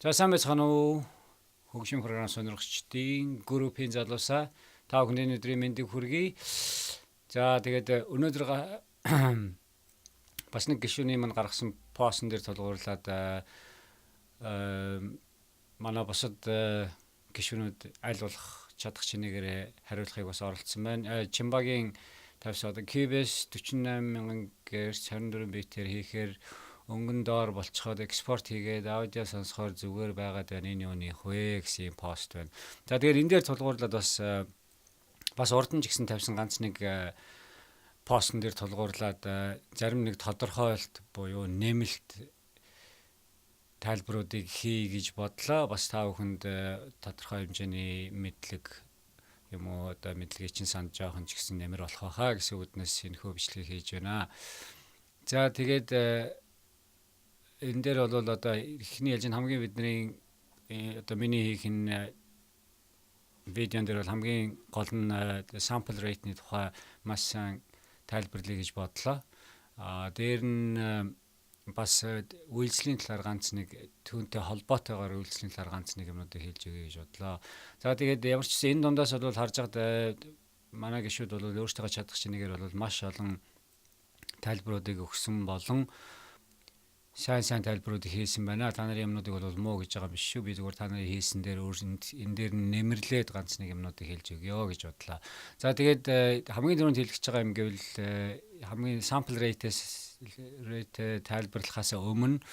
За сайн байцгаана уу? Хөгжим програм сонирхчдын группийн залуусаа та бүхний өдрийн мэндийг хүргэе. За тэгээд өнөөдөр бас нэг гишүүний мань гаргасан постн дээр тулгуурлаад манай бусад гишүүнүүд аль болох чадах чинээгээр хариулахыг бас оролцсон байна. Чимбагийн тавьсан одоо QBS 48,000 Гц 24 битээр хийхээр өнгөн доор болцоход экспорт хийгээд аудио сонсохоор зүгээр байгаад байна. Энэ юуных вэ гэсэн пост байна. За тэгэхээр энэ дээр тулгуурлаад бас урд нь ч гэсэн тавьсан ганц нэг постн дээр тулгуурлаад зарим нэг тодорхойлт буюу нэмэлт тайлбаруудыг хий гэж бодлоо. Бас та бүхэнд тодорхой хэмжээний мэдлэг юм уу одоо мэдлэгийг чинь санд жоохон ч гэсэн нэмэр болох байхаа гэсэн үднэс энэ хөө бичлэгийг хийж байна. За тэгээд энэ дээр бол одоо эхний ялж хамгийн бидний одоо миний хийх энэ видеон дээр бол хамгийн гол нь sample rate-ний тухай маш сайн тайлбарлая гэж бодлоо. Дээр нь бас үйлчлэлийн талаар ганц нэг түүнтэй холбоотойгоор үйлчлэлийн талаар ганц нэг юмнуудыг хэлж өгье гэж бодлоо. За тэгээд ямар ч гэсэн энэ дундаас бол харж байгаад манай гишүүд бол өөрсдөө чадах чинээгээр бол маш олон тайлбаруудыг өгсөн болон сайн тайлбаруудыг хийсэн байна. Та нарын юмнуудыг бол муу гэж байгаа биш шүү. Би зүгээр та нарын хийсэн дээр энэ дээр нэмэрлээд ганц нэг юмнуудыг хэлж өгье гэж бодлоо. За тэгээд хамгийн түрүүнд хэлэх гэж байгаа юм гэвэл хамгийн sample rate тайлбарлахаас өмнө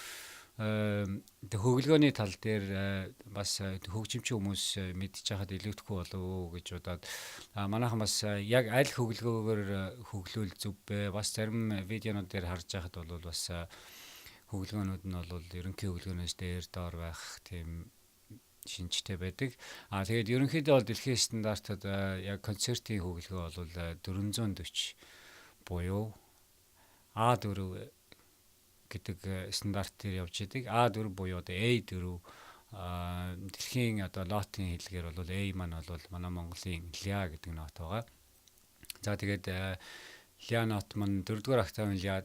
хөглөөний тал дээр бас хөгжимчин хүмүүс мэдчих хаад илүүдэхгүй болов гэж бодоод манайхан бас яг аль хөглөөгөөр хөглөөл зүв бэ? Бас зарим видеонууд дээр харж байхад бол бас хөглөөнүүд нь бол ерөнхий хөглөөнөөс дээр доор байх тийм шинжтэй байдаг. Тэгээд ерөнхийдөө бол дэлхийн стандартад яг концертийн хөглөө бол 440 буюу A4 гэдэг стандартээр явж идэг. A4 буюу одоо A4 дэлхийн одоо нотын хэллэгээр бол A маань бол манай Монголын ля гэдэг нот байгаа. За тэгээд ля нот маань 4-р октавын ля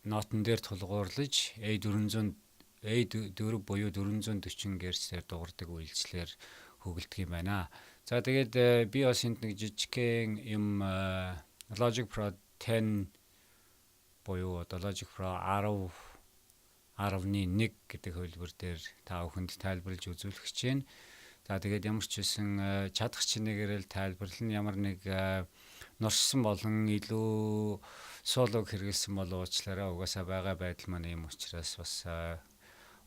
нотон дээр тулгуурлаж A4 буюу 440 Гц-ээр дуурдаг үйлчлэлээр хөглөдөг юм байна. За тэгээд би бас энд нэг жижигхэн юм Logic Pro 10 буюу одоо Logic Pro 10.1 гэдэг хөлбөр дээр та бүхэнд тайлбарлаж үзүүлэх гэж байна. За тэгээд ямар ч байсан чадах чинээгээр л тайлбарлана. Ямар нэг нуршсан болон илүү суулог хэрэгэлсэн болов уучлаарай. Угаасаа байгаа байдал маань юм учраас бас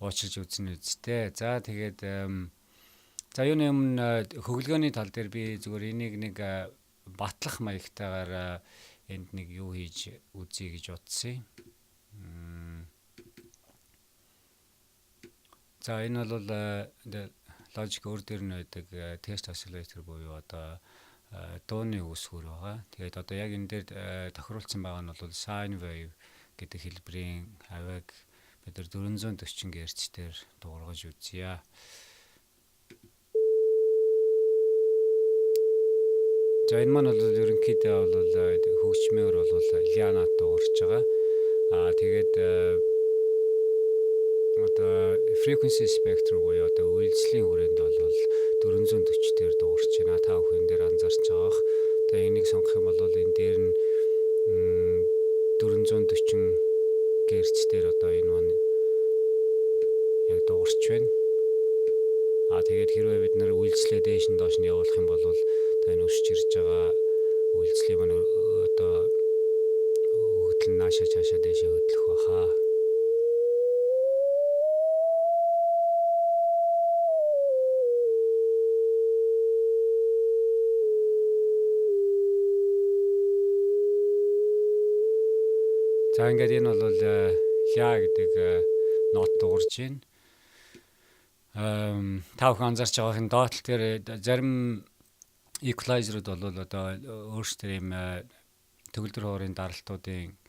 уучилж үзнэ үсттэй. За тэгээд за юуны өмнө хөглөөний тал дээр би зүгээр энийг нэг батлах маягтайгаар энд нэг юу хийж үзье гэж бодсон юм. За энэ бол Logic өөр дээр нь байдаг test oscillator буюу одоо дууны үүсгэр байгаа. Тэгээд одоо яг энэ дээр тохируулсан байгаа нь бол sine wave гэдэг хэлбэрийн авиг бид нар 440 Гц-дээр дуургаж үзье. За энэ маань бол ерөнхийдөө бол хөгжмөөр бол ля нот дуурч байгаа. Тэгээд одоо frequency spectrum буюу одоо үйлчлэлийн хүрээнд бол 440 дээр дуурч байна. Та бүхэн дээр анзаарч байгаах. Тэгээ энийг сонгох юм бол энэ дээр нь 440 Гц дээр одоо энэ маань яг дуурч байна. Тэгээд хэрвээ бид нар үйлчлээ дээш нь доош нь явуулах юм бол одоо энэ өсч ирж байгаа үйлчлэлийн маань одоо хөдөлн наашаа цаашаа дээшээ хөдлөх баха. За ингээд энэ бол ля гэдэг нот дуурж байна. Та бүхэн анзаарч байгаа энэ доотлол дээр зарим equalizer-ууд бол одоо өөрсдөө юм төгөлдөр хоорын даралтуудын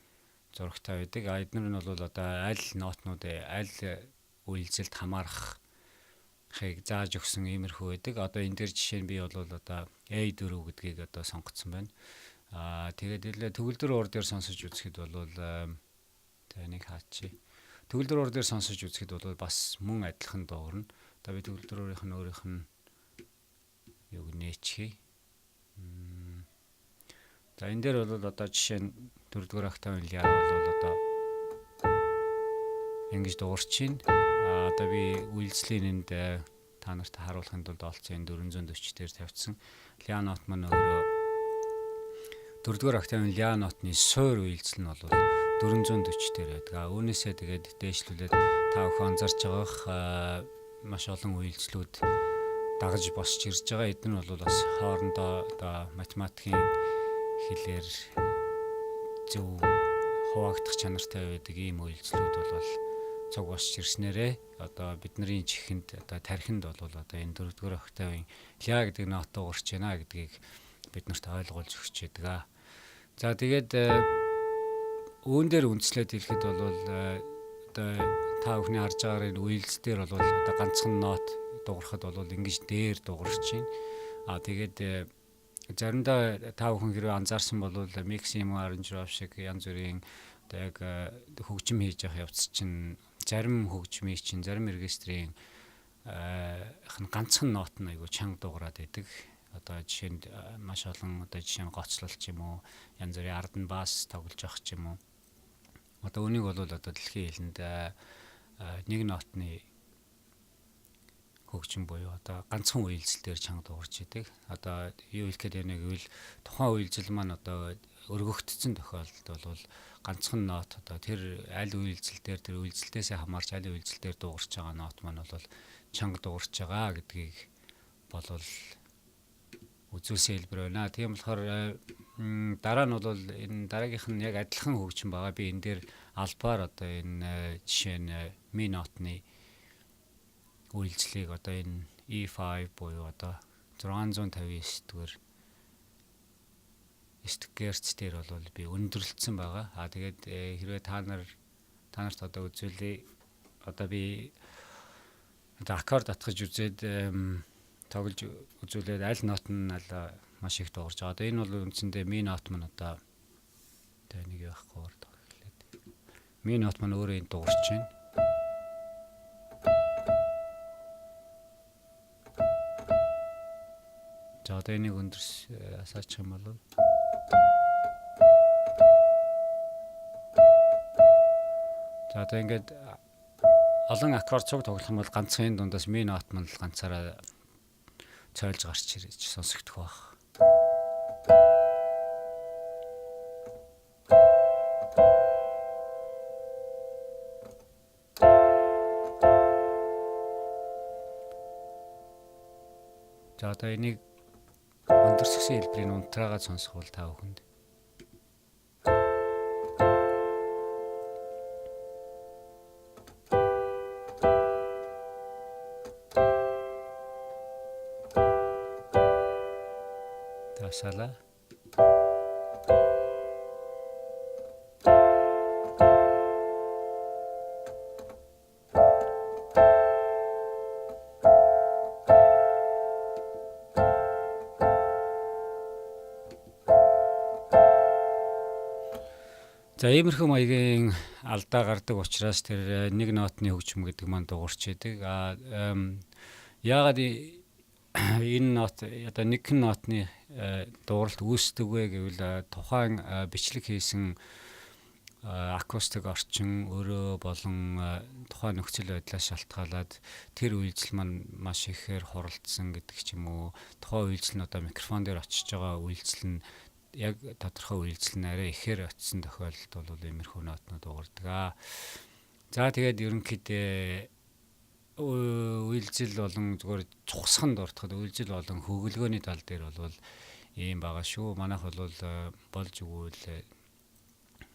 зурагтай байдаг. Эдгээр нь бол одоо аль нотнууд аль үйлзэлд хамаарахыг зааж өгсөн иймэрхүү байдаг. Одоо энэ дээр жишээ нь би бол одоо A4 гэдгийг одоо сонгоцсон байна. Тэгээд төгөлдөр уур дээр сонсож үзэхэд бол за энийг хаачи. төгөлдөр дээр сонсож үзэхэд бол бас мөн адилхан доорно. Одоо би төгөлдрөөрийнх нь өөрийнх нь юуг нээчихье. За энэ дээр бол одоо жишээ нь 4-р октавын ля бол одоо ингэж дуурч байна. Одоо би үйлслийн энд та нарт харуулахын тулд олцсон энэ 440 дээр тавьсан. Ля нот маань өөрөө 4-р октавын ля нотны суур үйлсэл нь бол 440 дээр байдаг. Үүнээсээ тэгээд дээшлүүлээд та бүхэн анзарч байгаах маш олон үйлслүүд дагаж босч ирж байгаа. Эдгээр нь бол бас хоорондоо одоо математикийн хэлээр зөв хуваагдах чанартай байдаг ийм үйлслүүд бол цуг босч ирснээрээ одоо бидний чихэнд одоо тархинд бол одоо энэ 4-р октавын ля гэдэг нот дуурч байна гэдгийг биднэрт ойлгуулж өгч байдаг. За тэгээд үүн дээр үндэслээд хэлэхэд бол одоо та бүхний харж байгаа энэ үйлс дээр бол одоо ганцхан нот дуурахад бол ингэж дээр дуурч байна. Тэгээд заримдаа та бүхэн хэрвээ анзаарсан бол миксим арранжров шиг янз бүрийн одоо яг хөгжим хийж явах явц чинь зарим хөгжмийн чинь зарим регистрийн ганцхан нот нь айгу чанга дуурайд байдаг. Одоо жишээнд маш олон одоо жишээ нь гоцлол ч юм уу янз бүрийн ард нь бас тоглож явах ч юм уу. Одоо үнийг бол одоо дэлхийн хэлэнд нэг нотны хөгжим буюу одоо ганцхан үйлсэл дээр чанга дуурч идэг. Одоо юу хэлэх гээд байна гэвэл тухайн үйлсэл маань одоо өргөгдсөн тохиолдолд бол ганцхан нот одоо тэр аль үйлсэл дээр тэр үйлсэлтээс хамаарч аль үйлсэл дээр дуурч байгаа нот маань бол чанга дуурч байгаа гэдгийг бол үзүүлсэн хэлбэр байна. Тийм болохоор дараа нь бол энэ дараагийнх нь яг адилхан хөгжим байгаа. Би энэ дээр албаар одоо энэ жишээ нь ми нотны үйлчлэгийг одоо энэ E5 буюу одоо 659 дугаар Герц дээр бол би өндөрлөлтсөн байгаа. Тэгээд хэрвээ та нарт одоо үзүүлээ одоо би одоо аккорд атгаж үзээд тоглож үзүүлээд аль нот нь маш их дуурж байгаа. Одоо энэ бол үндсэндээ ми нот маань одоо нэг явахгүй болдог хэлээд. Ми нот маань өөрөө энэ дуурч байна. За одоо энийг өндөрс асаачих юм бол за одоо ингээд олон аккорд цуг тоглох юм бол ганцхан энэ дундаас ми нот маань л ганцаараа цойлж гарч ирж сонсогдох байх. За одоо энийг өндөрсгсөн хэлбэрийн унтраагаа сонсох бол та бүхэнд тавсалаа. За иймэрхүү маягийн алдаа гардаг учраас тэр нэг нотны хөгжим гэдэг маань дуурч идэг. Яагаад энэ нот одоо нэг нотны дууралт үүсдэг вэ гэвэл тухайн бичлэг хийсэн акустик орчин өөрөө болон тухайн нөхцөл байдлаас шалтгаалаад тэр үйлдэл маань маш ихээр хуралдсан гэдэг ч юм уу. Тухайн үйлдэл нь одоо микрофон дээр очиж байгаа үйлдэл нь яг тодорхой үйлдэл нь арай ихээр очисон тохиолдолд бол иймэрхүү нотнууд дуурдаг. За тэгээд ерөнхийдөө үйлдэл болон зүгээр цухсхан дуртахад үйлдэл болон хөглөгөөний тал дээр бол ийм байгаа шүү. Манайх бол болж өгвөл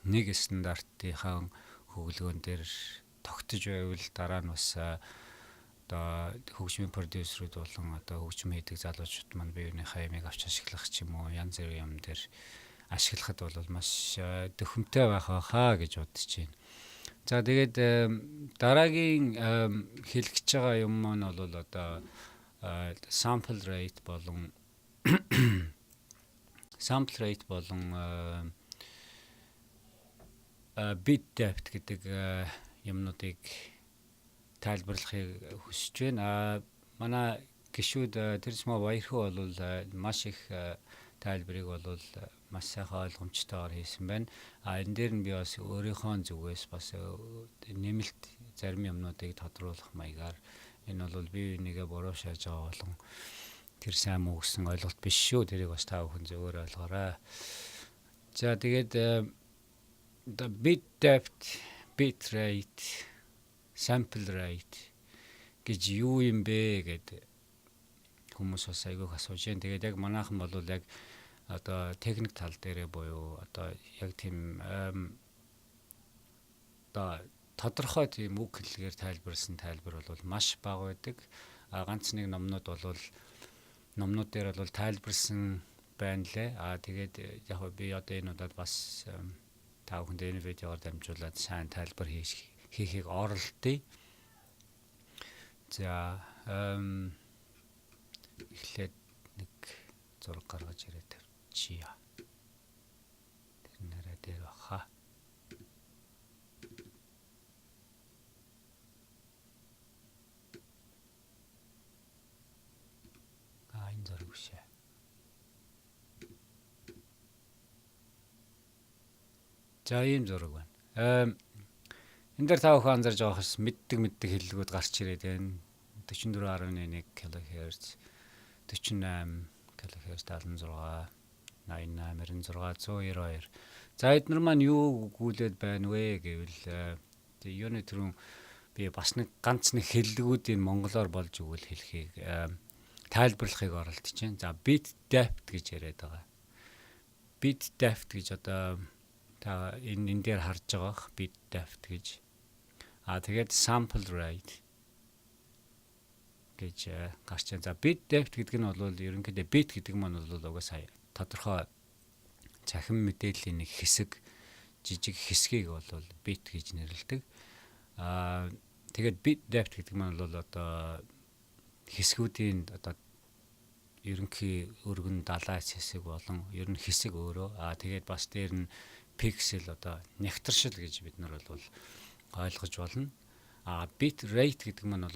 нэг стандартынхаа хөглөгөөн дээр тогтож байвал дараа нь бас одоо хөгжмийн продюсерүүд болон одоо хөгжим хийдэг залуучууд маань биеийнхээ ямиг авч ашиглах ч юм уу янз бүрийн юм дээр ашиглахад бол маш дөхөмтэй байх байхаа гэж бодож байна. За тэгээд дараагийн хэлэх гэж байгаа юм маань бол одоо sample rate болон bit depth гэдэг юмнуудыг тайлбарлахыг хүсэж байна. Манай гишүүд Тэрсмаа Баярхуу бол маш их тайлбарыг бол маш сайхан ойлгомжтойгоор хийсэн байна. Энэ дээр нь би бас өөрийнхөө зүгээс бас нэмэлт зарим юмнуудыг тодруулах маягаар энэ бол бие бинийгээ буруу шааж байгаа болон тэр сайн муу гэсэн ойлголт биш шүү. Тэрийг бас та бүхэн зөвөр ойлгоорой. За тэгээд the bit depth, bit rate, sample rate гэж юу юм бэ гэдэг хүмүүс бас айгүйх асууж байна. Тэгээд яг манайхан бол яг одоо техник тал дээрээ буюу одоо яг тийм одоо тодорхой тийм үг хэллэгээр тайлбарласан тайлбар бол маш бага байдаг. Ганц нэг номнууд дээр бол тайлбарласан байна лээ. Тэгээд яг би одоо энэ удаад бас та бүхэнд энэ видеоор дамжуулаад сайн тайлбар хийхийг оролдъё. За эхлээд нэг зураг гаргаж ирээд тавьчихъя. Тэр нэрээ дээр баха. Энэ зураг биш ээ. За ийм зураг байна. Энэ дээр та бүхэн анзарж байгаа хас мэддэг хэллэгүүд гарч ирээд байна. 44.1 кГц, 48 кГц, 76, 88, 96, 192. За эдгээр маань юу гүйлээд байна вэ гэвэл юуны түрүүн би бас нэг ганц нэг хэллэгүүдийн монголоор болж өгвөл хэлхийг тайлбарлахыг оролдож байна. За bit depth гэж яриад байгаа. Bit depth гэж одоо та энэ дээр харж байгаа bit depth гэж. Тэгээд sample rate гэж гарч байна. За bit depth гэдэг нь бол ерөнхийдөө bit гэдэг маань бол угаасаа тодорхой цахим мэдээллийн нэг хэсэг, жижиг хэсгийг бол bit гэж нэрлэдэг. Тэгээд bit depth гэдэг маань бол одоо хэсгүүдийн одоо ерөнхий өргөн далайц хэсэг болон ер нь хэсэг өөрөө. Тэгээд бас дээр нь пиксел одоо нягтршил гэж бид нар бол ойлгож болно. Bit rate гэдэг маань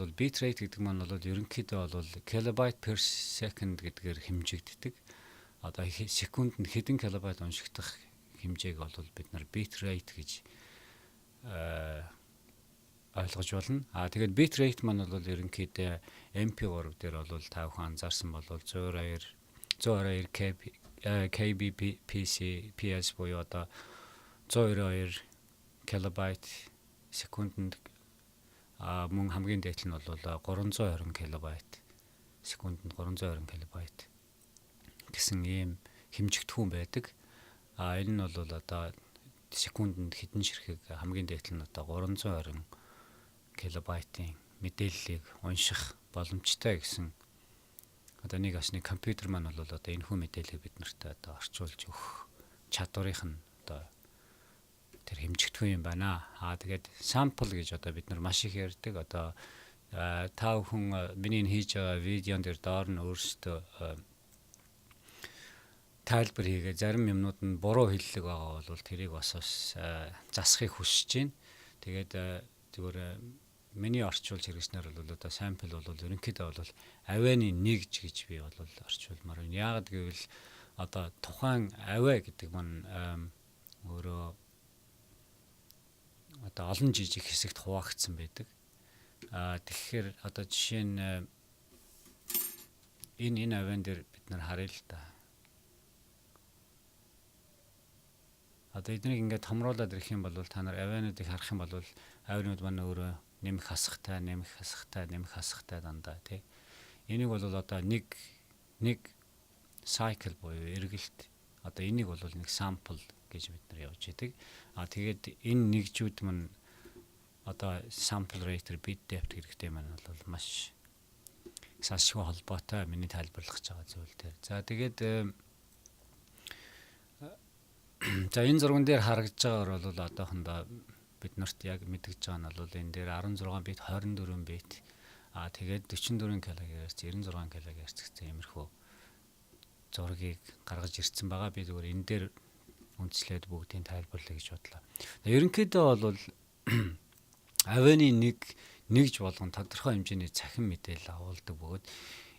бол ерөнхийдөө бол kilobyte per second гэдгээр хэмжигддэг. Одоо секундэд хэдэн килобайт уншигдах хэмжээг бол бид нар bit rate гэж ойлгож байна. Тэгээд bit rate маань бол ерөнхийдөө MP3 дээр бол та бүхэн анзаарсан бол 122 kbps буюу одоо 122 килобайт секундэд мөн хамгийн дээд нь бол 320 килобайт секундэд 320 килобайт гэсэн ийм хэмжигдэхүүн байдаг. Энэ нь бол одоо секундэд хэдэн ширхэг хамгийн дээд нь одоо 320 килобайтын мэдээллийг унших боломжтой гэсэн. Одоо нэг компьютер маань бол одоо энэ хүү мэдээллийг бид нарт одоо орчуулж өгөх чадварынх нь одоо тэр хэмжигдэхүүн юм байна. Тэгээд sample гэж одоо бид нар маш их ярьдаг. Одоо та бүхэн миний хийж байгаа видеон дээр доор нь өөрсдөө тайлбар хийгээ зарим юмнууд нь буруу хэллэг байгаа бол тэрийг бас засахыг хүсэж байна. Тэгээд зүгээр миний орчуулж хэрэгснээр бол одоо sample бол ерөнхийдөө бол авианы нэгж гэж би бол орчуулмаар байна. Яагаад гэвэл одоо тухайн авиа гэдэг маань өөрөө одоо олон жижиг хэсэгт хуваагдсан байдаг. Тэгэхээр одоо жишээ нь энэ авиан дээр бид нар харъя л да. Одоо эднийг ингээд томруулаад ирэх юм бол та нар авиануудыг харах юм бол авианууд маань өөрөө нэмэх хасахтай дандаа тий. Энийг бол одоо нэг cycle буюу эргэлт одоо энийг бол нэг sample гэж бид нар явж идэг. Тэгээд энэ нэгжүүд маань одоо sample rate, bit depth хэрэгтэй маань бол маш салшгүй холбоотой миний тайлбарлах гэж байгаа зүйл дээр. За тэгээд энэ зурган дээр харагдж байгаагаар бол одоохондоо бид нарт яг мэдгэж байгаа нь бол энэ дээр 16 бит, 24 бит, тэгээд 44 кГц, 96 кГц гэсэн иймэрхүү зургийг гаргаж ирсэн байгаа. Би зүгээр энэ дээр үндслээд бүгдийг тайлбарлая гэж бодлоо. Ерөнхийдөө бол авианы нэгж болгон тодорхой хэмжээний цахим мэдээлэл агуулдаг бөгөөд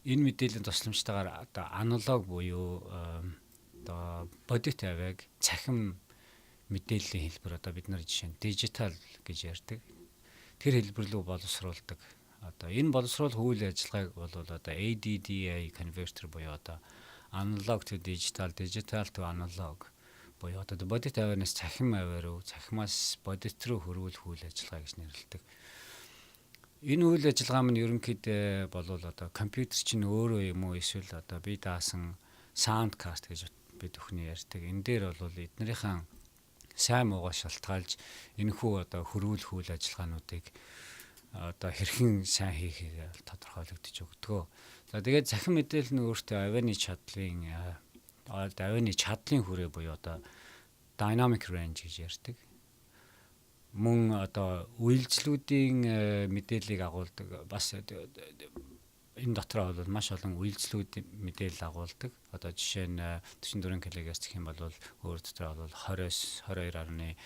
энэ мэдээллийн тусламжтайгаар одоо аналог буюу одоо бодит авиаг цахим мэдээллийн хэлбэр одоо бид нар жишээ нь дижитал гэж ярьдаг. Тэр хэлбэр рүү боловсруулдаг. Одоо энэ боловсруулах үйл ажиллагааг бол одоо ADDA converter буюу одоо analog to digital, digital to analog буюу одоо бодит авианаас цахим авиа руу, цахимаас бодит руу хөрвүүлэх үйл ажиллагаа гэж нэрлэдэг. Энэ үйл ажиллагаа маань ерөнхийдөө бол одоо компьютер чинь өөрөө юм уу эсвэл одоо бие даасан sound card гэж бид өхний ярьдаг. Энэ дээр бол эднэрийн сайн муугаа шалтгаалж энэхүү одоо хөрвүүлэх үйл ажиллагаануудыг одоо хэрхэн сайн хийхийг тодорхойлогдож өгдөг. За тэгээд цахим мэдээлэл нь өөртөө авианы чадлын хүрээ буюу одоо dynamic range гэж ярьдаг. Мөн одоо үйлчлүүдийн мэдээллийг агуулдаг. Бас энэ дотроо бол маш олон үйлчлүүд мэдээлэл агуулдаг. Одоо жишээ нь 44 кГц гэх юм бол өөр дотроо бол 22,500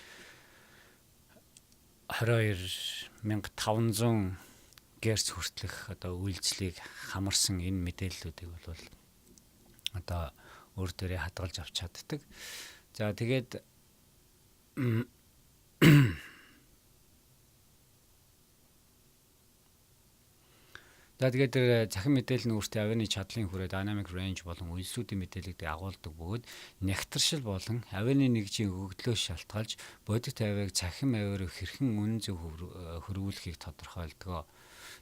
Гц хүртэлх одоо үйлчлийг хамарсан энэ мэдээллүүдийг бол одоо өөр дээрээ хадгалж авч чаддаг. За тэгээд захин мэдээлэл нь өөртөө авианы чадлын хүрээ dynamic range болон үйлсүүдийн мэдээллийг агуулдаг бөгөөд нягтршил болон авианы нэгжийн өгөгдлөөс шалтгаалж бодит авиаг цахим авиараа хэрхэн үнэн зөв хөрвүүлэхийг тодорхойлдог.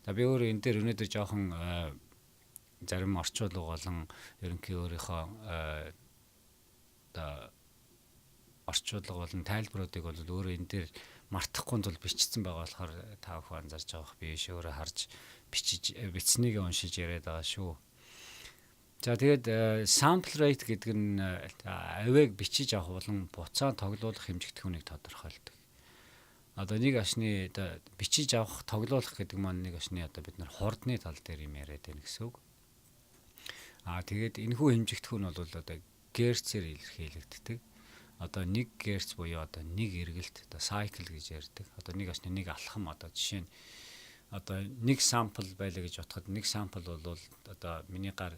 За би өөр энэ дээр өнөөдөр жоохон зарим орчуулга болон ерөнхий өөрийнхөө орчуулга болон тайлбаруудыг бол өөрөө энэ дээр мартахгүй тул бичсэн байгаа болохоор та бүхэн анзарч байгаа бох би өөрөө харж бичснийг уншиж яриад байгаа шүү. За тэгээд sample rate гэдэг нь авиаг бичиж авах болон буцаан тоглуулах хэмжигдэхүүнийг тодорхойлдог. Одоо нэг ашны бичиж авах, тоглуулах гэдэг маань нэг ашны одоо бид нар хурдны тал дээр юм яриад байна гэсэн үг. Тэгээд энэхүү хэмжигдэхүүн бол одоо герцээр илэрхийлэгддэг. Одоо 1 герц буюу одоо нэг эргэлт одоо cycle гэж ярьдаг. Одоо нэг ашны нэг алхам одоо жишээ нь одоо нэг сампл байлаа гэж бодоход нэг сампл бол одоо миний гар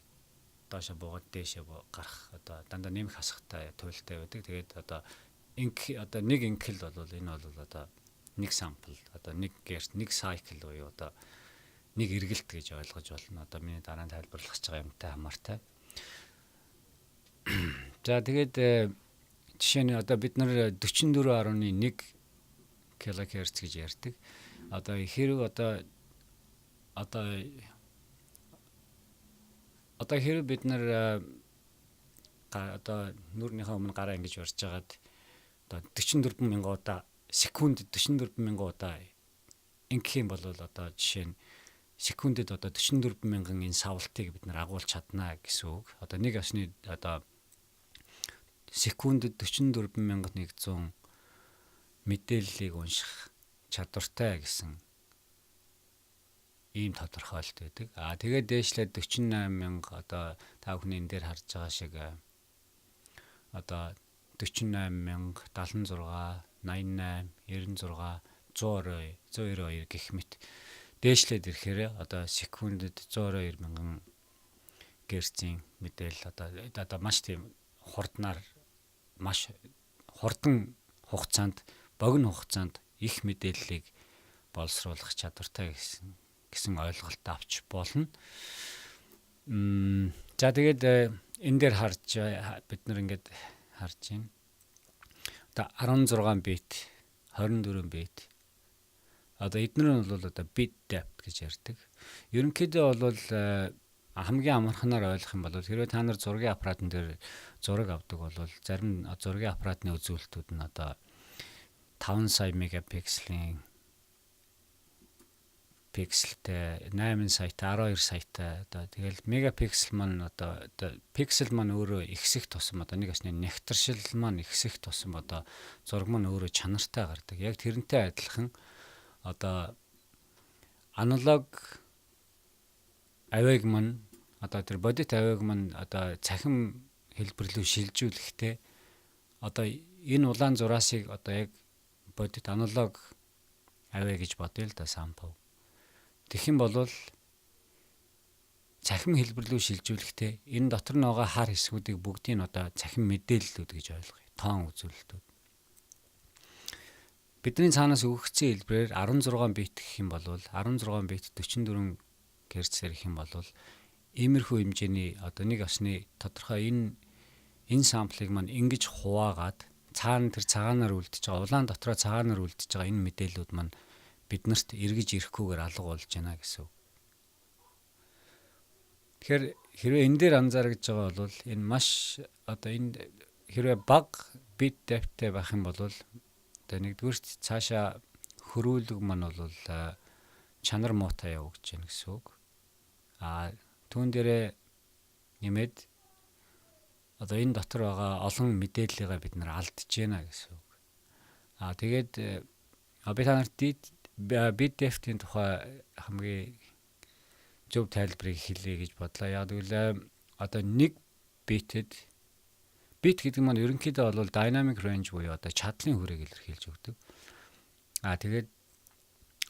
доошо буугаад дээшээ гарах одоо дандаа нэмэх хасахтай туйлтай байдаг. Тэгээд одоо нэг инкл бол энэ бол одоо нэг сампл одоо нэг герц нэг cycle буюу одоо нэг эргэлт гэж ойлгож болно. Одоо миний дараа нь тайлбарлах гэж байгаа юмтай хамаартай. За тэгээд жишээ нь одоо бид нар 44.1 кГц гэж ярьдаг. Одоо хэрэг одоо хэрэг бид нар одоо нүрийнхээ өмнө гараа ингэж барьж байгаад одоо 44,000 удаа секундэд 44,000 удаа ингэх юм бол одоо жишээ нь секундэд одоо 44,000 энэ савлтыг бид нар агуулж чадна гэсэн үг. Одоо нэг ашны одоо секундэд 44,100 мэдээллийг унших чадвартай гэсэн ийм тодорхойлт байдаг. Тэгээд дээшлээд 48,000 одоо та бүхэн энэ дээр харж байгаа шиг одоо 48,000, 76, 88, 96, 192 гэх мэт дээшлээд ирэхээр одоо секундэд 102,000 герцийн мэдээлэл одоо маш тийм хурднаар маш хурдан хугацаанд богино хугацаанд их мэдээллийг боловсруулах чадвартай гэсэн ойлголт авч болно. За тэгээд энэ дээр бид нар ингээд харж байна. Одоо 16 бит, 24 бит. Одоо эдгээр нь бол одоо bit depth гэж ярьдаг. Ерөнхийдөө бол хамгийн амарханаар ойлгох юм бол хэрвээ та нар зургийн аппаратн дээр зураг авдаг бол зарим зургийн аппаратны үзүүлэлтүүд нь одоо 5 сая мегапикселийн пикселтэй 8 саятай 12 саятай одоо тэгэл мегапиксел маань одоо пиксел маань өөрөө ихсэх тусам одоо нэг ашны нягтршил маань ихсэх тусам одоо зураг маань өөрөө чанартай гардаг. Яг тэрнтэй адилхан одоо аналог авиаг маань одоо тэр бодит авиаг маань одоо цахим хэлбэрлүү шилжүүлэхдээ одоо энэ улаан зураасыг одоо яг бодит аналог авъя гэж бодъё л да сампл. Тэгэх юм бол цахим хэлбэр рүү шилжүүлэхдээ энэ дотор нь байгаа хар хэсгүүдийг бүгдийг нь одоо цахим мэдээллүүд гэж ойлгоё. Тоон үзүүлэлтүүд. Бидний цаанаас өгөгдсөн хэлбэрээр 16 бит гэх юм бол 16 бит 44 герцээр гэх юм бол иймэрхүү хэмжээний одоо нэг осны тодорхой энэ самплыг маань ингэж хуваагаад цаана тэр цагаанаар үлдчихэж байгаа улаан дотроо цагаанаар үлдчихэж байгаа энэ мэдээллүүд маань биднэрт эргэж ирэхгүйгээр алга болж байна гэсэн. Тэгэхээр хэрвээ энэ дээр анзаарч байгаа бол энэ маш одоо энэ хэрвээ бага бит depthтэй байх юм бол одоо нэгдүгürt цаашаа хөрүүлэг маань бол чанар муутай явагдаж байна гэсэн үг. Түүн дээрээ нэмээд одоо энэ дотор байгаа олон мэдээллийгээ бид нар алдж байна гэсэн үг. Тэгээд би танарт bit depth-ийн тухай хамгийн зөв тайлбарыг хэлье гэж бодлоо. Яг гэвэл одоо нэг бит гэдэг маань ерөнхийдөө бол dynamic range буюу одоо чадлын хүрээг илэрхийлж өгдөг. Тэгээд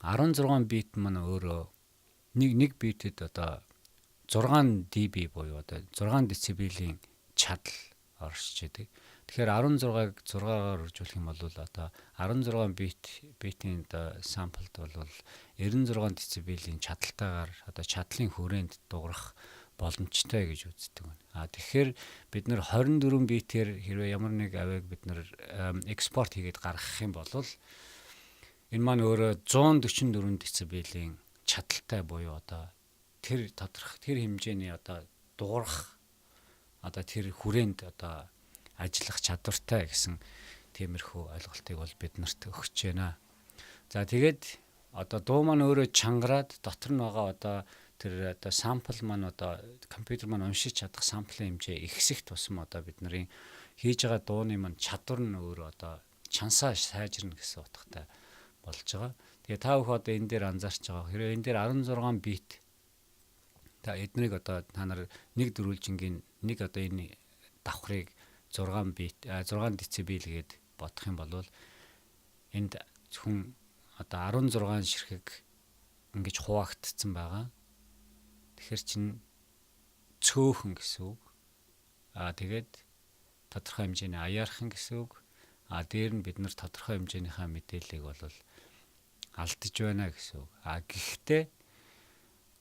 16 бит маань өөрөө нэг битэд одоо 6 dB буюу одоо 6 децибелийн чадал оршиж байдаг. Тэгэхээр 16-г 6-аар үржүүлэх юм бол одоо 16 битийн самплд бол 96 децибелийн чадалтайгаар одоо чадлын хүрээнд дуурах боломжтой гэж үздэг байна. Тэгэхээр бид нэр 24 битээр хэрвээ ямар нэг авийг бид нэр экспорт хийгээд гаргах юм бол энэ маань өөрөө 144 децибелийн чадалтай буюу одоо тэр тодорхой тэр хэмжээний одоо дуурах одоо тэр хүрээнд одоо ажиллах чадвартай гэсэн тиймэрхүү ойлголтыг бол биднэрт өгч байна. За тэгээд одоо дуу маань өөрөө чангараад дотор нь байгаа одоо тэр одоо сампл маань одоо компьютер маань уншиж чадах самплын хэмжээ ихсэх тусам одоо бидний хийж байгаа дууны маань чадвар нь өөрөө одоо чансаа сайжирна гэсэн утгатай болж байгаа. Тэгээ та бүхэн одоо энэ дээр анзаарч байгаа. Хэрвээ энэ дээр 16 бит та эднийг одоо та нар нэг дөрвөлжингийн нэг одоо энэ давхрыг 6 децибел гээд бодох юм бол энд зөвхөн одоо 16 ширхэг ингэж хуваагдсан байгаа. Тэгэхээр чин цөөхөн гэсэн үг. Тэгээд тодорхой хэмжээний аяархан гэсэн үг. Дээр нь бид нар тодорхой хэмжээнийхээ мэдээллийг бол алдаж байна гэсэн үг. Гэхдээ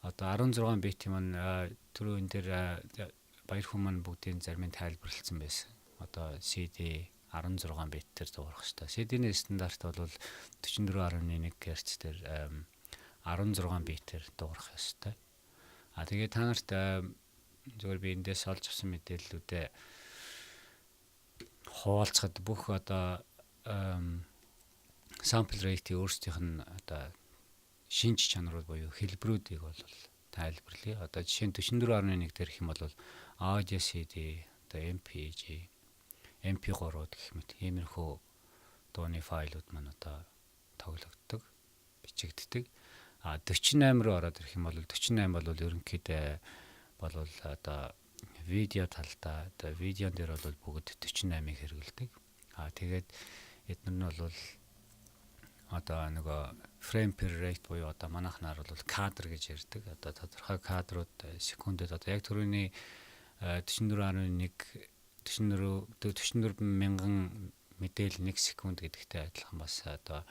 одоо 16 бит маань түрүү энэ дээр баяр хүн маань бүгдийн зарим нь тайлбарлалцсан байсан. Одоо CD 16 битээр дуурах хэрэгтэй. CD-ний стандарт бол 44.1 Гц дээр 16 битээр дуурах ёстой. Тэгээд та нарт зөвхөн би эндээс олж авсан мэдээллүүдээ хуваалцахад бүх одоо sample rate өөрсдийнх нь одоо шинж чанарууд буюу хэлбэрүүдийг бол тайлбарлая. Одоо жишээ нь 44.1 дээр гэх юм бол audio CD, одоо MPG, MP3 гэх мэт иймэрхүү дууны файлууд маань одоо тоглогддог, бичигддэг. 48 руу ороод ирэх юм бол 48 бол ерөнхийдөө бол одоо видео талдаа одоо видеон дээр бол бүгд 48-ыг хэрэглэдэг. Тэгээд эдгээр нь бол одоо нөгөө frame per rate буюу одоо манайхнаар бол кадр гэж ярьдаг. Одоо тодорхой кадрууд секундэд одоо яг түрүүний 44.1 44 мянган мэдээлэл 1 секунд гэдэгтэй адилхан бас одоо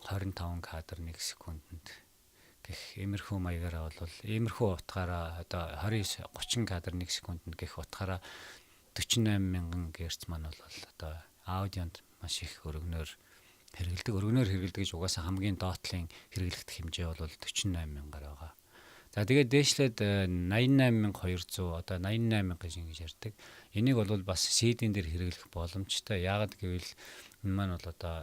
25 кадр 1 секундэд гэх иймэрхүү маягаараа бол иймэрхүү утгаараа одоо 29 30 кадр 1 секундэд гэх утгаараа 48 мянган герц маань бол одоо аудионд маш их өргөнөөр хэрэгэлдэг гэж угаасаа хамгийн доотлын хэрэглэгдэх хэмжээ бол 48 мянгаар байгаа. За тэгээд дээшлээд 88200 одоо 88000 гэж ярьдаг. Энийг бол бас CD-н дээр хэрэглэх боломжтой. Яагаад гэвэл энэ маань бол одоо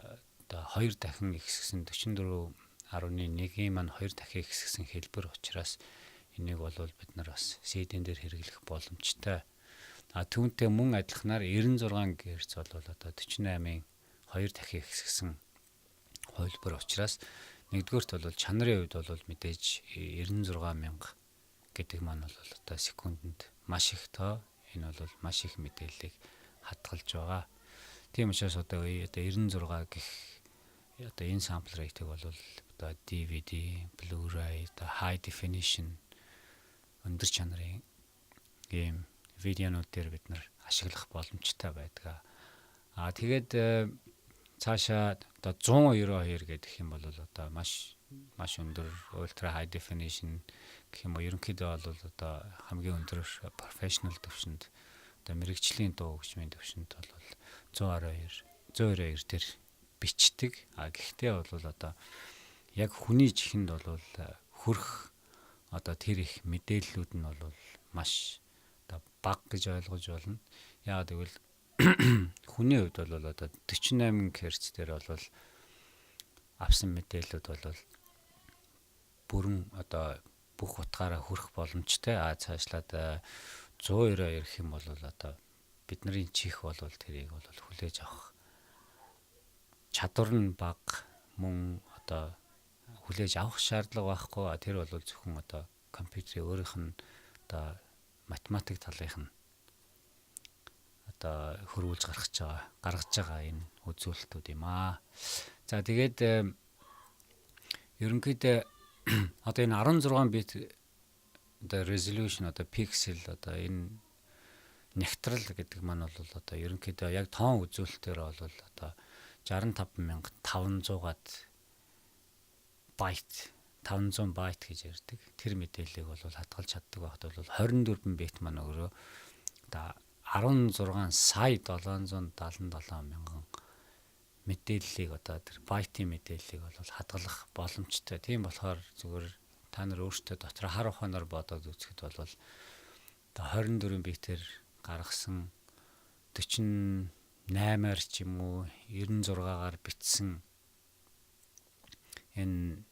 2 дахин ихсгсэн 44.1-ийн маань 2 дахин ихсгсэн хэлбэр учраас энийг бол бид нар бас CD-н дээр хэрэглэх боломжтой. Түүнтэй мөн адилханаар 96 Гц бол одоо 48-ын 2 дахин ихсгсэн хувилбар учраас нэгдүгээрт бол чанарын хувьд бол мэдээж 96000 гэдэг маань бол одоо секундэд маш их тоо энэ бол маш их мэдээллийг хадгалж байгаа. Тийм учраас одоо 96 гэх одоо энэ sample rate-ийг бол одоо DVD, Blu-ray, одоо high definition өндөр чанарын ийм видеонууд дээр бид нар ашиглах боломжтой байдаг. Тэгээд цаашаа одоо 192 гэдэг юм бол одоо маш өндөр ultra high definition гэх юм уу, ерөнхийдөө бол одоо хамгийн өндөр professional төвшөнд одоо мэрэгжлийн дуу хөгжмийн төвшөнд бол 122 дээр бичдэг. Гэхдээ бол одоо яг хүний чихэнд бол хүрх одоо тэр их мэдээллүүд нь бол маш одоо бага гэж ойлгож болно. Яагаад гэвэл хүний хувьд бол одоо 48 Hz дээр бол авсан мэдээллүүд бол бүрэн одоо бүх утгаараа хүрэх боломжтой. Цаашлаад 192 гэх юм бол одоо бидний чих бол тэрийг бол хүлээж авах чадвар нь бага, мөн одоо хүлээж авах шаардлага байхгүй. Тэр бол зөвхөн одоо компьютерийн өөрийнх нь одоо математик талынх нь одоо хөрвүүлж гаргаж байгаа энэ үзүүлэлтүүд юм аа. За тэгээд ерөнхийдөө одоо энэ 16 бит одоо resolution одоо pixel одоо энэ нэгтрал гэдэг маань бол одоо ерөнхийдөө яг тоон үзүүлэлтээр бол одоо 65500-аад байт 500 байт гэж ярьдаг. Тэр мэдээллийг бол хадгалж чаддаг байхад бол 24 бит маань өөрөө одоо 16 сая 777 мянган мэдээллийг одоо тэр байтын мэдээллийг бол хадгалах боломжтой. Тийм болохоор зүгээр та нар өөрсдөө дотор хар ухаанаар бодоод үзэхэд бол одоо 24 битээр гаргасан 48-аар ч юм уу 96-аар бичсэн энэ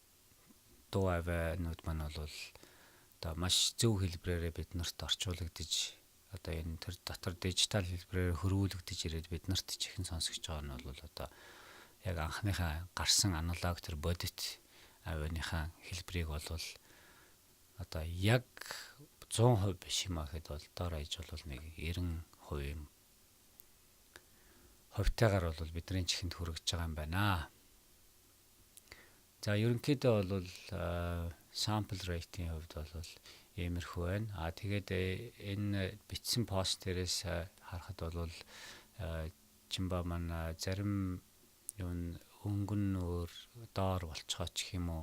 дуу авианууд маань бол одоо маш зөв хэлбэрээр бид нарт орчуулагдж одоо энэ төр дотор дижитал хэлбэрээр хөрвүүлэгдэж ирээд бид нарт чихэн сонсогч байгаа нь бол одоо яг анхныхаа гарсан аналог тэр бодит авианыхаа хэлбэрийг бол одоо яг 100% биш юм ахэд бол доор аяж бол нэг 90% юм хувьтайгаар бол бидний чихэнд хүрэж байгаа юм байна. За ерөнхийдөө бол sample rate-ийн хувьд бол иймэрхүү байна. Тэгээд энэ бичсэн пост дээрээс харахад бол Жимба маань зарим юу н өнгөн өөр доор болцгоо ч юм уу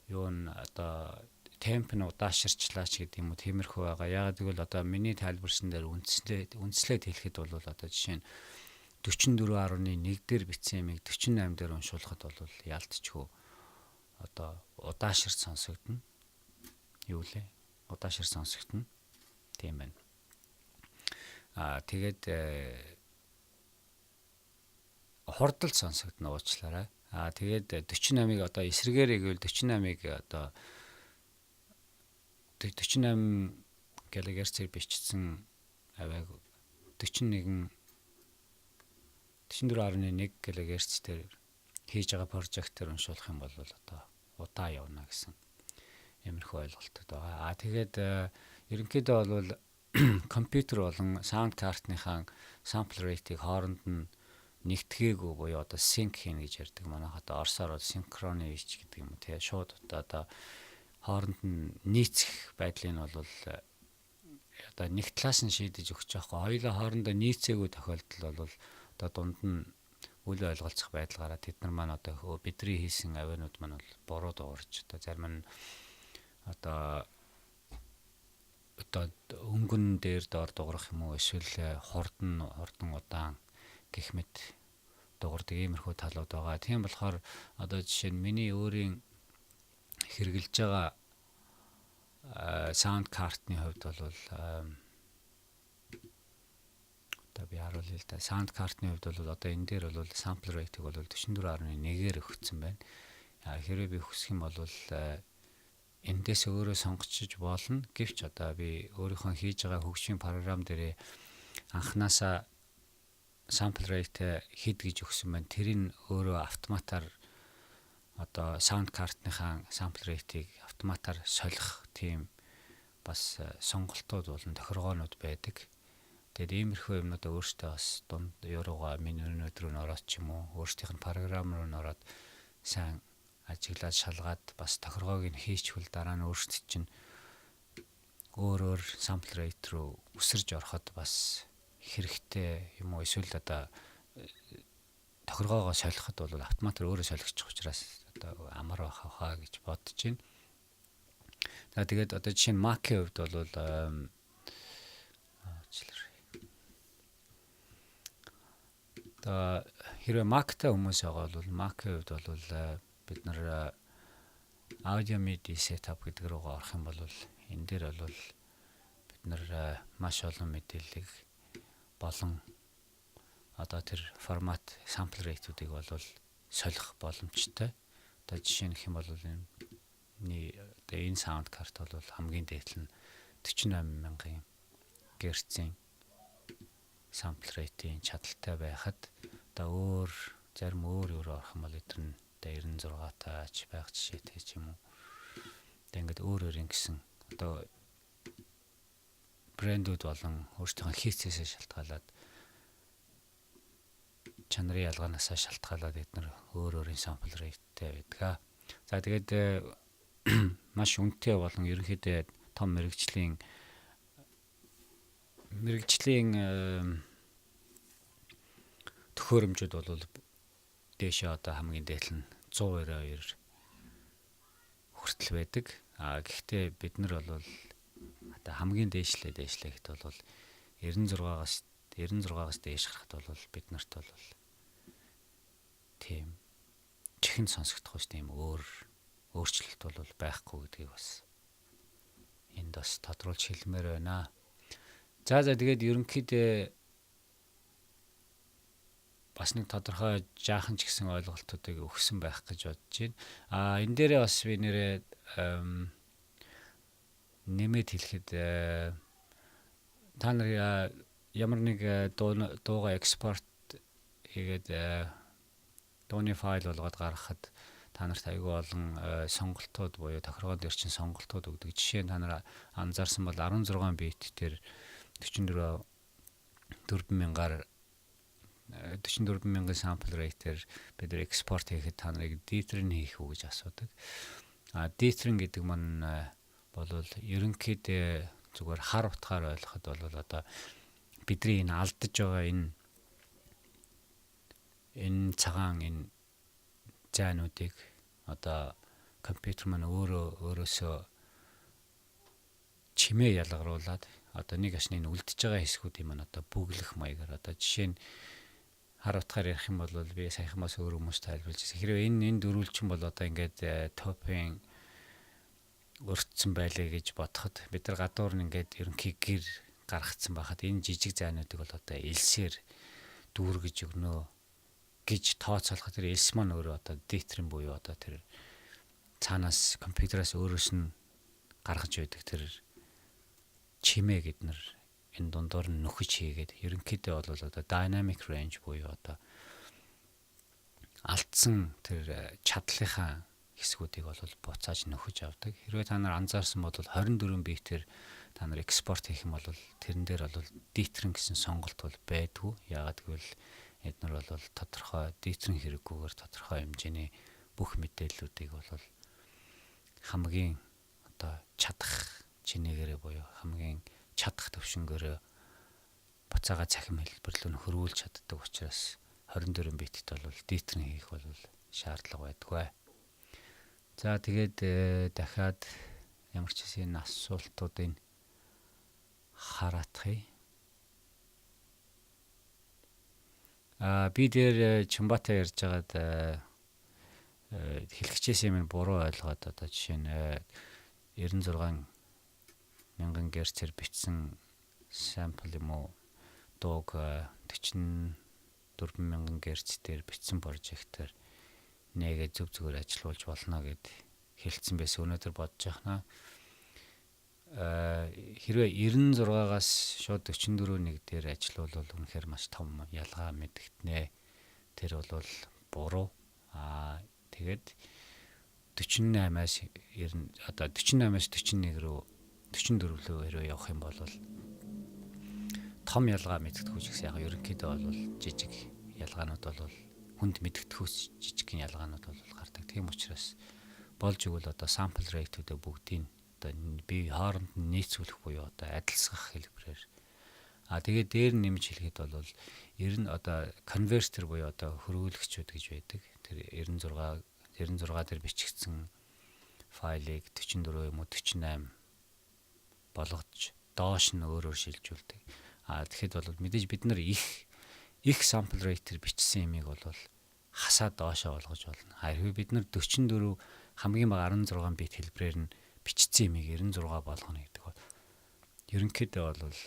юу н одоо темп нь удааширчлаа ч гэдэг юм уу тиймэрхүү байгаа. Яагаад гэвэл одоо миний тайлбарсан дээр үндслээд хэлэхэд бол одоо жишээ нь 44.1 дээр бичсэн юмыг 48 дээр уншуулахад бол ялтчгүй одоо удаашир сонсогдно. Юу лээ? Удаашир сонсогдно. Тийм байна. Тэгээд хурдл сонсогдно уучлаарай. Тэгээд 48-ыг одоо эсрэгээр игвэл 48-ыг одоо 48 ГГц-ээр бичсэн авиаг 44.1 ГГц дээр хийж байгаа прожектор уншуулах юм бол одоо удаа явна гэсэн иймэрхүү ойлголтод байгаа. Тэгээд ерөнхийдөө бол компьютер болон саунд картныхаа sample rate-ийг хооронд нь нэгтгээгүй буюу одоо sync хийнэ гэж ярьдаг. Манайх одоо орсоор бол synchronization гэдэг юм уу тий шууд одоо хооронд нь нийцэх байдлыг нь бол одоо нэг талаас нь шийдэж өгч байгаа. Хоёулаа хоорондоо нийцээгүй тохиолдол бол одоо дунд нь үл ойлголцох байдлаараа тэд нар маань одоо бидний хийсэн авианууд маань бол буруу дуурч одоо зарим нь одоо өнгөн дээр доор дуурах юм уу эсвэл хурдан удаан гэх мэт дуурдаг иймэрхүү талууд байгаа. Тийм болохоор одоо жишээ нь миний өөрийн хэрэгжилж байгаа саунд картны хувьд бол одоо би харуулъя л да. Саунд картны хувьд бол одоо энэ дээр бол sample rate-ийг бол 44.1-ээр өгсөн байна. Хэрвээ би хүсэх юм бол эндээс өөрөө сонгочих болно. Гэвч одоо би өөрийнхөө хийж байгаа хөгжмийн програм дээр анханасаа sample rate хэд гэж өгсөн байна. Тэрийг өөрөө автоматар одоо саунд картныхаа sample rate-ийг автоматар солих тийм бас сонголтууд болон тохиргоонууд байдаг. Тэгээд иймэрхүү юмнуудаа өөртөө бас дунд юуруугаа миний өнөөдөр нь ороод ч юм уу өөрсдийнх нь програм руу н ороод сайн ажиглаад шалгаад бас тохиргоог нь хийчихвэл дараа нь өөрсдөд чинь өөр sample rate руу өсөрж ороход бас хэрэгтэй юм уу эсвэл одоо тохиргоогоо солиход бол автоматар өөрөө солигдчих учраас одоо амар байх хаа гэж бодож байна. За тэгээд одоо жишээ нь Mac-ийн хувьд бол одоо хэрвээ Mac-тай хүмүүс байгаа бол Mac-ийн хувьд бол бид нар audio MIDI setup гэдэг рүүгээ орох юм бол энэ дээр бол бид нар маш олон мэдээллийг болон одоо тэр формат sample rate-уудыг бол солих боломжтой. Одоо жишээ нь гэх юм бол энэ саунд карт бол хамгийн дээд нь 48,000 Гц-ийн sample rate-ийн чадaltaй байхад одоо зарим өөр орох юм бол эдгээр нь 96 таач байх жишээтэй ч юм уу. Тэг ингээд өөр ингэсэн одоо брэндүүд болон өөрсдийнхөө хийцээсээ шалтгаалаад чанарын ялгаанаас шалтгаалаад эдгээр өөрийн sample rate-тэй байдаг. За тэгээд маш үнэтэй болон ерөнхийдөө том мэрэгжлийн төхөөрөмжүүд бол дээшээ одоо хамгийн дээд нь 192 хүртэл байдаг. Гэхдээ бид нар бол одоо хамгийн дээшлэхэд бол 96-аас дээш гарахад бол бид нарт бол тийм чихэнд сонсогдох ус тийм өөрчлөлт бол байхгүй гэдгийг бас энд бас тодруулж хэлмээр байна. За тэгээд ерөнхийдөө бас нэг тодорхой жаахан ч гэсэн ойлголтуудыг өгсөн байх гэж бодож байна. Энэ дээрээ бас би нэрээ нэмээд хэлэхэд та нар ямар нэг дууга экспорт хийгээд дууны файл болгоод гаргахад та нарт аягүй олон сонголтууд буюу тохиргоон дээр чинь сонголтууд өгдөг. Жишээ нь та нар анзаарсан бол 16 бит дээр 44,000-аар 44,000 sample rate-ээр бид экспорт хийхэд та нарыг dithering хийх үү гэж асуудаг. Dithering гэдэг маань бол ерөнхийдөө зүгээр хар утгаар ойлгоход бол одоо бидний энэ алдаж байгаа энэ цагаан энэ зайнуудыг одоо компьютер маань өөрөөсөө чимээ ялгаруулад одоо нэг ашны үлдэж байгаа хэсгүүдийн маань одоо бүглэх маягаар одоо жишээ нь хар утгаар ярих юм бол би саяханаас өөр хүмүүс тайлбарлаж байсан. Хэрвээ энэ дөрвөлчин бол одоо ингээд топын өртсөн байлаа гэж бодоход бид нар гадуур нь ингээд ерөнхий гэр гаргацсан байхад энэ жижиг зайнуудыг бол одоо элсээр дүүргэж өгнө гэж тооцоолоход тэр элс маань өөрөө одоо dithering буюу одоо тэр цаанаас компьютераас өөрөөс нь гаргаж байдаг тэр чимээ гэд нар энэ дундуур нь нөхөж хийгээд ерөнхийдөө бол одоо dynamic range буюу одоо алдсан тэр чадлынхаа хэсгүүдийг бол буцааж нөхөж авдаг. Хэрвээ та нар анзаарсан бол 24 битээр та нар экспорт хийх юм бол тэрэн дээр бол dithering гэсэн сонголт бол байдгүй. Яагаад гэвэл эдгээр бол тодорхой dithering хэрэггүйгээр тодорхой хэмжээний бүх мэдээллүүдийг бол хамгийн одоо чадах чинээгээрээ буюу хамгийн чадах төвшнгөөрөө буцаага цахим хэлбэрлэл нь хөрвүүлж чаддаг учраас 24 битэд бол dithering хийх бол шаардлага байдгүй. За тэгээд дахиад ямар ч хэсэг энэ асуултуудыг хараадахыг. Би дээр Чумбатай ярьж байгаад хэлэгчээс юм буруу ойлгоод одоо жишээ нь 96,000 Гц-ээр бичсэн sample юм уу дууг 44,000 Гц дээр бичсэн прожектоор нэгээ зүгээр ажилуулж болно гэд хэлсэн байсан. Өнөөдөр бодож байхнаа хэрвээ 96-аас шууд 44.1 дээр ажилуулвал үнэхээр маш том ялгаа мэдэгдэнэ. Тэр бол буруу. Тэгээд 48-аас 90 одоо 48-аас 41 рүү 44 рүү явах юм бол том ялгаа мэддэхгүй ч гэсэн яг ерөнхийдөө бол жижиг ялгаанууд бол хүнд мэддэхүйс жижигхэн ялгаанууд бол гардаг. Тийм учраас болж игэл одоо sample rate-үүдээ бүгдийг одоо бие хооронд нь нийцүүлэх буюу одоо адилсгах хэлбэрээр тэгээд дээр нь нэмж хэлэхэд бол ер нь одоо конвертер буюу одоо хөрвүүлэгчүүд гэж байдаг. Тэр 96 дээр бичигдсэн файлыг 44 юм уу 48 болгож доош нь өөрөөр шилжүүлдэг. Тэгэхэд бол мэдээж бид нар их sample rate-ээр бичсэн юмыг бол хасаад доошоо болгож болно. Харин бид нар 44 хамгийн бага 16 бит хэлбэрээр нь бичсэн юмыг 96 болгоно гэдэг бол ерөнхийдөө бол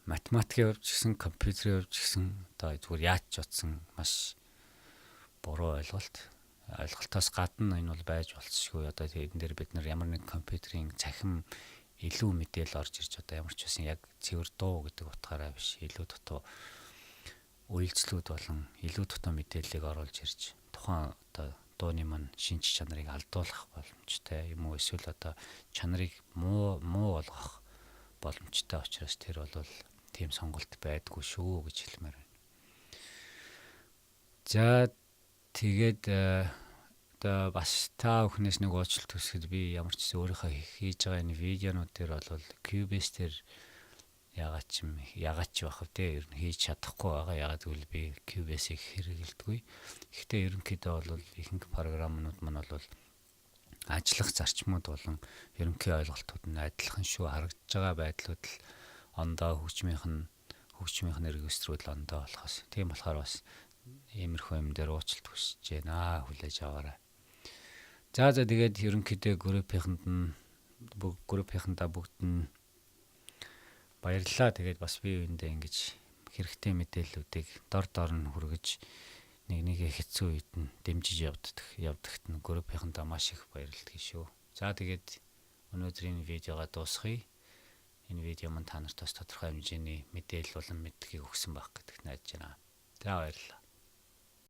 математикийн хувьд ч гэсэн компьютерийн хувьд ч гэсэн одоо зүгээр яаж ч утсан маш буруу ойлголтоос гадна энэ бол байж болцсогүй. Одоо энэ дээр бид нар ямар нэг компьютерийн цахим илүү мэдээлэл орж ирж одоо ямар ч байсан яг цэвэр дуу гэдэг утгаараа биш, илүү дутуу үйлчлүүд болон илүү дутуу мэдээллийг оруулж ирж тухайн одоо дууны маань шинж чанарыг алдуулах боломжтой юм уу, эсвэл одоо чанарыг муу болгох боломжтой учраас тэр бол тийм сонголт байдгүй шүү гэж хэлмээр байна. За тэгээд одоо бас та бүхнээс нэг уучлалт хүсэхэд би ямар ч өөрийнхөө хийж байгаа энэ видеонууд дээр бол Cubase дээр ягаад ч байх вэ те ер нь хийж чадахгүй байгаа. Ягаад гэвэл би Cubase-ийг хэрэглэдэггүй. Гэхдээ ерөнхийдөө бол ихэнх програмнууд маань бол ажиллах зарчмууд болон ерөнхий ойлголтууд нь адилхан шүү. Харагдж байгаа байдлууд л ондоо хөгжмийнх нь регистрүүд л ондоо болохоос. Тийм болохоор бас иймэрхүү юм дээр уучлалт хүсэж байна. Хүлээж аваарай. За тэгээд ерөнхийдөө группийнхандаа бүгд нь баярлалаа. Тэгээд бас би үүндээ ингэж хэрэгтэй мэдээллүүдийг дор нь хүргэж нэгээ хэцүү үед нь дэмжиж явдагт нь группийнхандаа маш их баярлалаа шүү. За тэгээд өнөөдрийн видеогоо дуусгая. Энэ видео маань та нарт бас тодорхой хэмжээний мэдээлэл болон мэдгийг өгсөн байх гэдэгт найдаж байна. За баярлалаа.